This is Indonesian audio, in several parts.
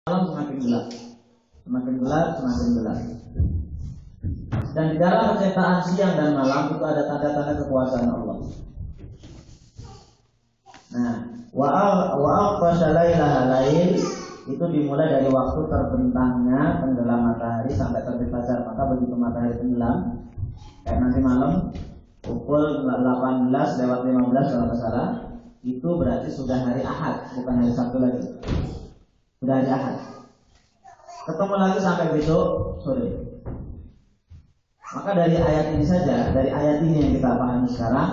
malam semakin gelap, semakin gelap, semakin gelap. Dan di dalam penciptaan siang dan malam itu ada tanda-tanda kekuasaan Allah. Nah, lail itu dimulai dari waktu terbentangnya tenggelam matahari sampai terbit fajar. Maka begitu matahari tenggelam, kayak nanti malam pukul 18:15 kalau nggak salah, itu berarti sudah hari Ahad, bukan hari Sabtu lagi. Sudah hari Ahad. Ketemu lagi sampai besok sore. Maka dari ayat ini saja, dari ayat ini yang kita pahami sekarang,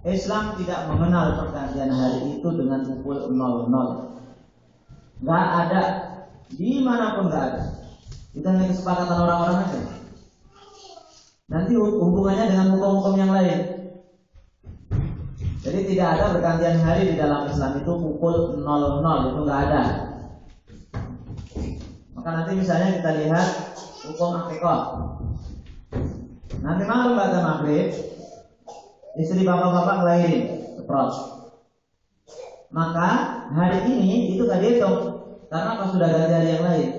Islam tidak mengenal pergantian hari itu dengan pukul 00. Nggak ada, dimanapun nggak ada. Itu hanya kesepakatan orang-orang aja. Nanti hubungannya dengan hukum-hukum yang lain. Jadi tidak ada pergantian hari di dalam Islam itu pukul 00, itu nggak ada. Maka nanti misalnya kita lihat hukum akikah. Nanti malam pada maghrib, istri bapak-bapak ngelahirin seprot. Maka hari ini itu gak dihitung karena pas sudah ganti hari yang lain.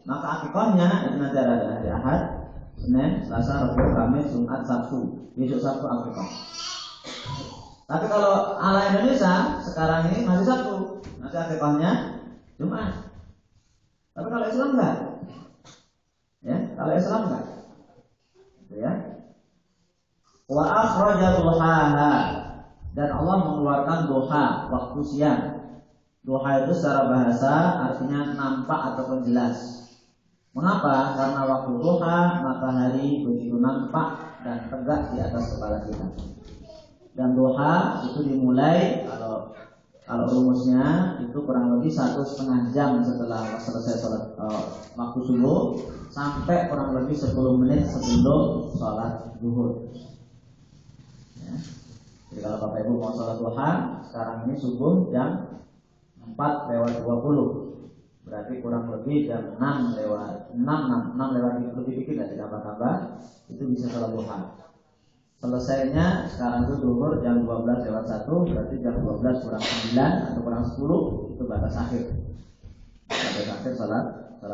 Maka akikahnya itu nanti ada hari Ahad, Senin, Selasa, Rabu, Kamis, Jumat, Sabtu. Besok Sabtu akikah. Tapi kalau ala Indonesia sekarang ini masih Sabtu, nanti akikahnya Jumat. Tapi kalau Islam enggak, ya kalau Islam enggak, gitu ya. Wa akhraja duhaha, dan Allah mengeluarkan duha, waktu siang. Duha itu secara bahasa artinya nampak ataupun jelas. Mengapa? Karena waktu duha matahari begitu nampak dan tegak di atas kepala kita. Dan duha itu dimulai kalau rumusnya itu kurang lebih 1,5 jam setelah selesai sholat waktu subuh sampai kurang lebih 10 menit sebelum sholat zuhur. Ya. Jadi kalau Bapak Ibu mau sholat duha sekarang ini subuh jam 4:20, berarti kurang lebih jam 6 lewat lebih dikit lah, ditambah-tambah itu bisa sholat duha. Selesainya sekarang itu zuhur jam 12:01, berarti jam 12 kurang 9 atau kurang 10 itu batas akhir. Batas akhir salat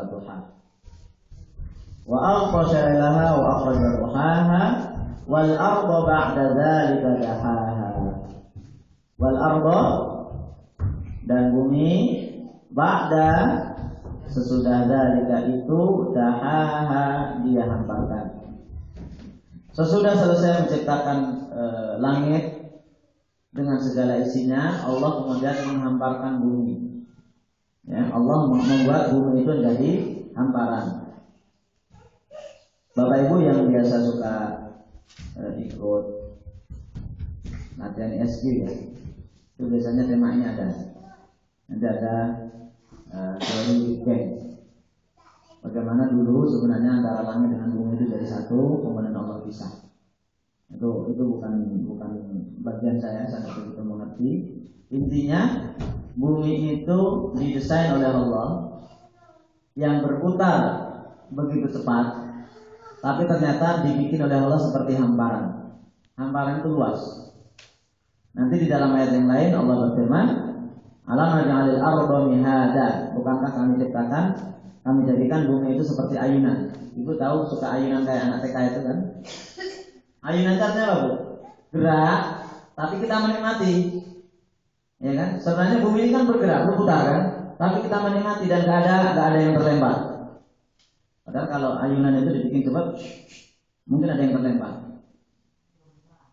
duha. Wa aqsha ilaha wa akhraja duhaha wal arda ba'da dzalika dahaha. Wal arda, dan bumi, ba'da, sesudah dzalika itu, dahaha, dia hamparkan. Sesudah selesai menciptakan langit dengan segala isinya, Allah kemudian menghamparkan bumi. Ya, Allah membuat bumi itu menjadi hamparan. Bapak Ibu yang biasa suka ikut latihan SG ya, itu biasanya temanya ada. Nanti ada teori Big Bang. Bagaimana dulu sebenarnya antara langit dengan bumi itu jadi satu, kemudian Allah pisah. Itu bukan bagian saya tidak begitu mengerti. Intinya bumi itu didesain oleh Allah yang berputar begitu cepat, tapi ternyata dibikin oleh Allah seperti hamparan. Hamparan itu luas. Nanti di dalam ayat yang lain Allah berfirman, "Alam naj'alil arda mihada." Bukankah kami jadikan bumi itu seperti ayunan. Ibu tahu suka ayunan kayak anak TK itu kan? Ayunan itu artinya apa, Bu? Gerak, tapi kita menikmati. Ya kan? Sebenarnya bumi ini kan bergerak, berputar kan? Tapi kita menikmati dan gak ada yang terlempar. Padahal kalau ayunan itu dibikin cepat, mungkin ada yang terlempar.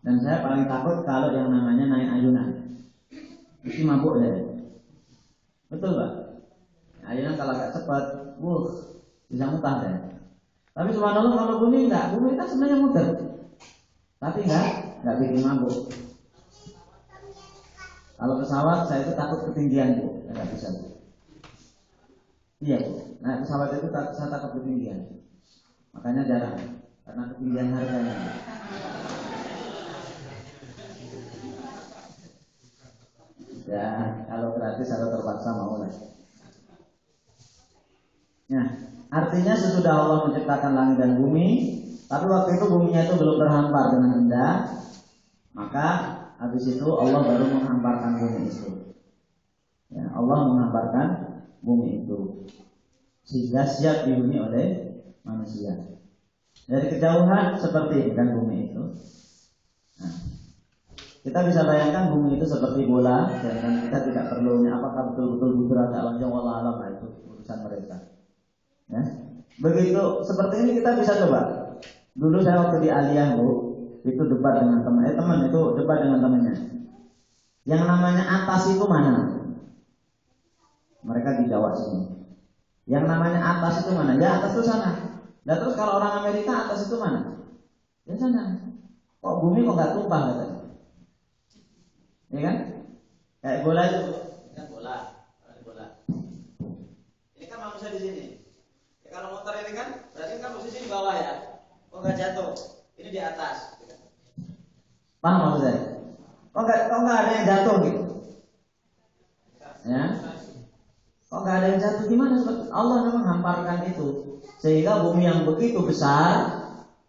Dan saya paling takut kalau yang namanya naik ayunan. Mesti mabuk deh. Betul, Pak? Ayunan kalau agak cepat, bisa muntah deh. Tapi subhanallah kalau bumi enggak, bumi kan sebenarnya muter. Tapi enggak bikin mabuk. Kalau pesawat saya itu takut ketinggian, Bu. Enggak bisa, Bu. Iya, Bu. Nah, pesawat itu saya takut ketinggian. Makanya jarang, karena ketinggian harganya. Ya, kalau gratis atau terpaksa mau lah. Nah, artinya sesudah Allah menciptakan langit dan bumi, tapi waktu itu buminya itu belum terhampar dengan indah, maka habis itu Allah baru menghamparkan bumi itu. Ya, Allah menghamparkan bumi itu. sehingga siap dihuni oleh manusia. Dari kejauhan seperti ini kan bumi itu. Nah, kita bisa bayangkan bumi itu seperti bola, dan kita tidak perlu apakah betul-betul budur atau yang Allah alam, itu urusan mereka. Ya. Begitu seperti ini kita bisa coba. Dulu saya waktu di Aliyah Bu, itu debat dengan teman itu debat dengan temannya. Yang namanya atas itu mana? Mereka di Jawa sini. Yang namanya atas itu mana? Ya atas itu sana. Nah terus kalau orang Amerika atas itu mana? Ya sana. Kok bumi kok nggak tumpah katanya? Ya kan? Kayak bola itu, kan bola. Ini kan manusia di sini. Ya, kalau motor ini kan, berarti kan posisi di bawah ya. Kok nggak jatuh? Ini di atas. Paham maksud saya? Kok nggak ada yang jatuh gitu? Ya? Kok nggak ada yang jatuh? Gimana? Allah memang hamparkan itu sehingga bumi yang begitu besar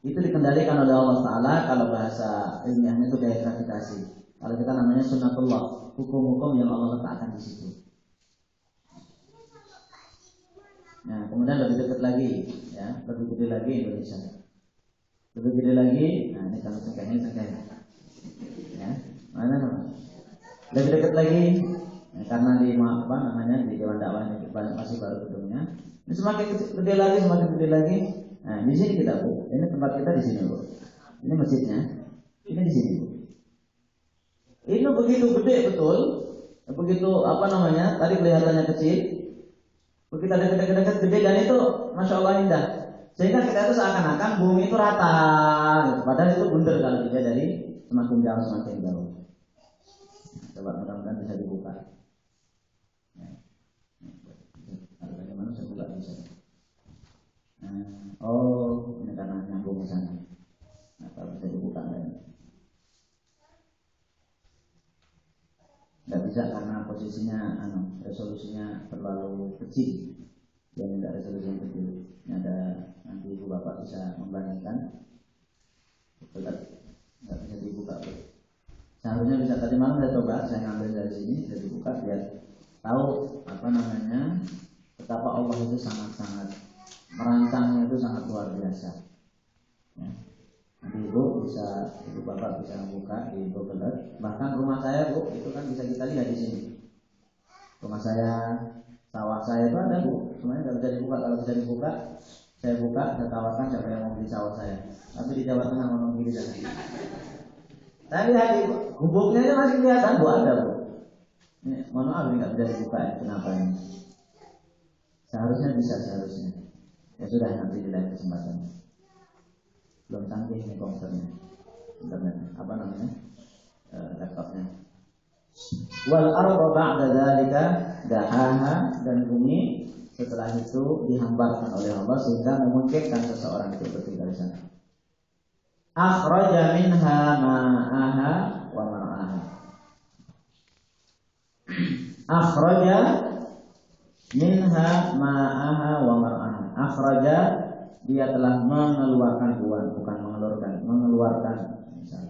itu dikendalikan oleh Allah Taala. Kalau bahasa ilmiahnya itu gaya gravitasi. Kalau kita namanya sunnatullah, hukum-hukum yang Allah letakkan di situ. Nah, kemudian lebih dekat lagi, ya, lebih gede lagi Indonesia. Lebih gede lagi, nah ini kalau cengkehnya. Ya, mana? Lebih dekat lagi, ya, karena di di Dewan Dakwah masih baru gedungnya. Ini semakin gede lagi. Nah, di sini kita Bu, ini tempat kita di sini Bu. Ini masjidnya, ini di sini Bu. Ini begitu gede betul, begitu tadi kelihatannya kecil, begitu ada dekat-dekat gede dan itu masya Allah indah. Sehingga kita itu seakan-akan bumi itu rata, gitu. Padahal itu bundar kalau dia dari semakin jauh. Coba mudah-mudahan bisa dibuka. Bagaimana saya buka bisa? Oh, ini karena nyambung ke sana. Nah, kalau bisa dibuka kan? Nggak bisa karena posisinya, resolusinya terlalu kecil. Dia minta resolusi yang kecil. Ini ada nanti ibu bapak bisa membandingkan. Betul, nggak bisa dibuka. Seharusnya bisa tadi malam saya coba, saya ngambil dari sini, saya dibuka biar tahu betapa Allah itu sangat-sangat merancangnya itu sangat luar biasa. Ya. Nanti ibu bapak bisa buka di Google Earth. Bahkan rumah saya Bu, itu kan bisa kita lihat di sini. Rumah saya, sawah saya itu ada Bu. Semuanya nggak bisa dibuka. Kalau bisa dibuka, saya tawarkan siapa yang mau beli sawah saya. Tapi di Jawa Tengah mau beli sana. Saya lihat di gubuknya aja masih kelihatan Bu, ada Bu. Ini, mohon maaf ini nggak bisa dibuka ya. Kenapa ini? Seharusnya. Ya sudah, nanti di lain kesempatan. Belum canggih nih komputernya, internetnya, laptopnya. Wal arda ba'da dzalika dahaha, dan bumi setelah itu dihamparkan oleh Allah sehingga memungkinkan seseorang itu bertinggal di sana. Akhraja minha ma'aha wa mar'aha. Akhraja minha ma'aha wa mar'aha. Akhraja, dia telah mengeluarkan bukan mengeluarkan, mengeluarkan misalnya.